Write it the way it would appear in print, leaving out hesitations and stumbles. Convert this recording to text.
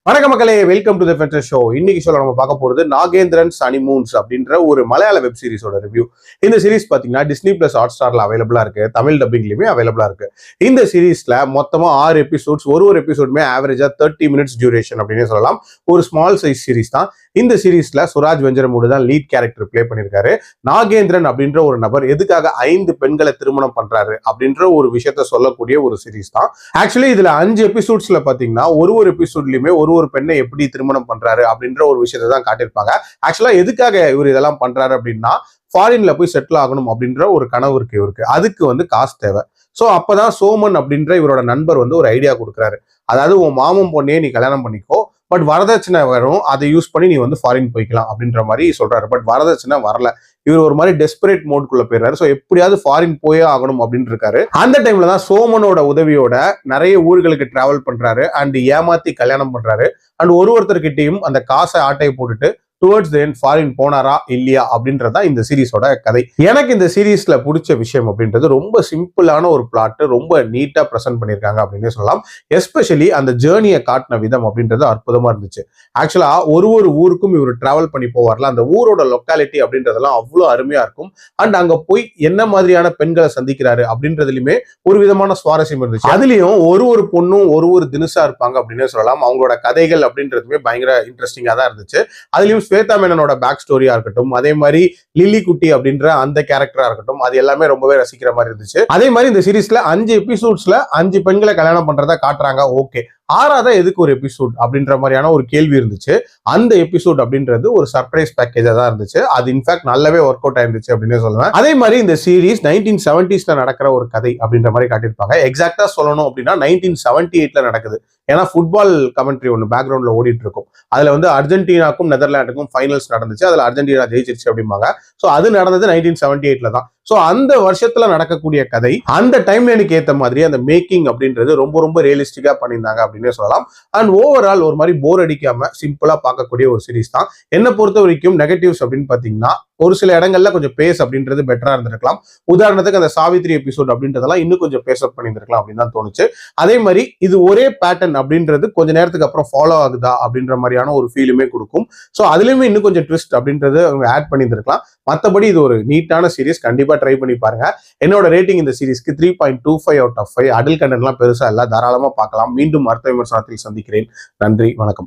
வணக்க மக்களே, welcome to the Fender show. இன்னைக்கு ஷோல நம்ம பார்க்க போறது நாகேந்திரன் ஹனிமூன்ஸ் அப்படின்ற ஒரு மலையாள வெப் சீரிஸோட ரிவ்யூ. இந்த சீரிஸ் பாத்தீங்கன்னா டிஸ்னி பிளஸ் ஹாட் ஸ்டார்ல அவைலபிளா இருக்கு, தமிழ் டப்பிங்லயுமே அவைலபிளா இருக்கு. இந்த சீரிஸ்ல மொத்தமா 6 எபிசோட்ஸ், ஒரு எபிசோடுமே ஆவரேஜா 30 மினிட்ஸ் டியூரேஷன் அப்படின்னு சொல்லலாம். ஒரு ஸ்மால் சைஸ் சீரிஸ் தான். இந்த சீரிஸ்ல சுராஜ் வெஞ்சரமூடு தான் லீட் கேரக்டர் பிளே பண்ணிருக்காரு. நாகேந்திரன் அப்படின்ற ஒரு நபர் எதுக்காக 5 பெண்களை திருமணம் பண்றாரு அப்படின்ற ஒரு விஷயத்த சொல்லக்கூடிய ஒரு சீரிஸ் தான். ஆக்சுவலி இதுல 5 எபிசோட்ஸ்ல பாத்தீங்கன்னா ஒரு எபிசோட்லயுமே ஒரு பெண்ணை எப்படி திருமணம் பண்றாரு அப்படின்ற ஒரு விஷயத்தை தான் காட்டியிருப்பாங்க. ஆக்சுவலா எதுக்காக இவர் இதெல்லாம் பண்றாரு அப்படின்னா, ஃபாரின்ல போய் செட்டில் ஆகணும் அப்படின்ற ஒரு கனவு இவருக்கு. அதுக்கு காசு தேவை. சோ அப்பதான் சோமன் அப்படின்ற இவரோட நண்பர் ஒரு ஐடியா கொடுக்குறாரு. அதாவது உன் மாமன் பொண்ணையே நீ கல்யாணம் பண்ணிக்கோ, பட் வரதட்சணை வரும், அதை யூஸ் பண்ணி நீ ஃபாரின் போய்க்கலாம் அப்படின்ற மாதிரி சொல்றாரு. பட் வரதட்சணை வரல. இவர் ஒரு மாதிரி டெஸ்பரேட் மோட்குள்ள போயிடுறாரு. ஸோ எப்படியாவது ஃபாரின் போயே ஆகணும் அப்படின்னு இருக்காரு. அந்த டைம்ல தான் சோமனோட உதவியோட நிறைய ஊர்களுக்கு டிராவல் பண்றாரு அண்ட் ஏமாத்தி கல்யாணம் பண்றாரு. அண்ட் ஒருத்தர்கிட்டையும் அந்த காசை ஆட்டையை போட்டுட்டு டுவர்ட்ஸ் தி எண்ட் ஃபாரின் போனாரா இல்லையா அப்படின்றதா இந்த சீரிஸோட கதை. எனக்கு இந்த சீரிஸ்ல பிடிச்ச விஷயம் அப்படின்றது ரொம்ப சிம்பிளான ஒரு பிளாட், ரொம்ப நீட்டா பிரசன்ட் பண்ணியிருக்காங்க அப்படின்னு சொல்லலாம். எஸ்பெஷலி அந்த ஜேர்னியை காட்டின விதம் அப்படின்றது அற்புதமா இருந்துச்சு. ஆக்சுவலா ஒரு ஊருக்கும் இவர் டிராவல் பண்ணி போவார்ல, அந்த ஊரோட லொக்காலிட்டி அப்படின்றதெல்லாம் அவ்வளோ அருமையா இருக்கும். அண்ட் அங்க போய் என்ன மாதிரியான பெண்களை சந்திக்கிறாரு அப்படின்றதுலயுமே ஒரு விதமான சுவாரஸ்யம் இருந்துச்சு. அதுலயும் ஒரு பொண்ணும் ஒரு தினுசா இருப்பாங்க அப்படின்னு சொல்லலாம். அவங்களோட கதைகள் அப்படின்றதுமே பயங்கர இன்ட்ரெஸ்டிங்கா தான் இருந்துச்சு. அதுலயும் ஸ்வேதா மேனனோட பேக் ஸ்டோரியா இருக்கட்டும், அதே மாதிரி லில்லி குட்டி அப்படின்ற அந்த கேரக்டரா இருக்கட்டும், அது எல்லாமே ரொம்பவே ரசிக்கிற மாதிரி இருந்துச்சு. அதே மாதிரி இந்த சீரிஸ்ல 5 எபிசோட்ஸ்ல 5 பெண்களை கல்யாணம் பண்றதா காட்டுறாங்க. ஓகே, 6ஆவதா எதுக்கு ஒரு எபிசோட் அப்படின்ற மாதிரியான ஒரு கேள்வி இருந்துச்சு. அந்த எபிசோட் அப்படின்றது ஒரு சர்ப்ரைஸ் பேக்கேஜா தான் இருந்துச்சு. அது இன்ஃபேக்ட் நல்லாவே ஒர்க் அவுட் ஆயிருந்துச்சு அப்படின்னு சொல்லுவேன். அதே மாதிரி இந்த சீரிஸ் 1970s நடக்கிற ஒரு கதை அப்படின்ற மாதிரி காட்டியிருப்பாங்க. எக்ஸாக்டா சொல்லணும் அப்படின்னா 1978 நடக்குது. ஏன்னா ஃபுட்பால் கமெண்ட்ரி ஒன்று பேக்ரவுண்ட்ல ஓடிட்டு இருக்கும். அதுல அர்ஜென்டினாக்கும் நெதர்லாண்டுக்கும் ஃபைனல்ஸ் நடந்துச்சு. அதுல அர்ஜென்டினா ஜெயிச்சிருச்சு அப்படிம்பாங்க. ஸோ அது நடந்தது 1978 தான். ஸோ அந்த வருஷத்துல நடக்கக்கூடிய கதை, அந்த டைம்லைனுக்கு ஏற்ற மாதிரி அந்த மேக்கிங் அப்படின்றது ரொம்ப ரியலிஸ்டிக்கா பண்ணியிருந்தாங்க அப்படின்னு சொல்லலாம். அண்ட் ஓவரால் ஒரு மாதிரி போர் அடிக்காம சிம்பிளா பார்க்கக்கூடிய ஒரு சீரிஸ் தான். என்ன பொறுத்த வரைக்கும் நெகட்டிவ்ஸ் அப்படின்னு பாத்தீங்கன்னா, ஒரு சில இடங்கள்ல கொஞ்சம் பேஸ் அப்படின்றது பெட்டரா இருந்திருக்கலாம். உதாரணத்துக்கு அந்த சாவித்ரி எபிசோட் அப்படின்றதெல்லாம் இன்னும் கொஞ்சம் பேஸ் அப் பண்ணியிருந்திருக்கலாம் அப்படின்னு தான் தோணுச்சு. அதே மாதிரி இது ஒரே பேட்டர்ன் அப்படின்றது கொஞ்ச நேரத்துக்கு அப்புறம் ஃபாலோ ஆகுதா அப்படின்ற மாதிரியான ஒரு ஃபீலுமே கொடுக்கும். ஸோ அதுலயுமே இன்னும் கொஞ்சம் ட்விஸ்ட் அப்படின்றது அவங்க ஆட் பண்ணியிருந்திருக்கலாம். மற்றபடி இது ஒரு நீட்டான சீரிஸ், கண்டிப்பா ட்ரை பண்ணி பாருங்க. என்னோட ரேட்டிங் இந்த சீரிஸ்க்கு 3.25 out of 5. அடல் கண்டென்ட்லாம் பெருசா இல்ல, தாராளமா பார்க்கலாம். மீண்டும் அடுத்த விமர்சனத்தில் சந்திக்கிறேன். நன்றி, வணக்கம்.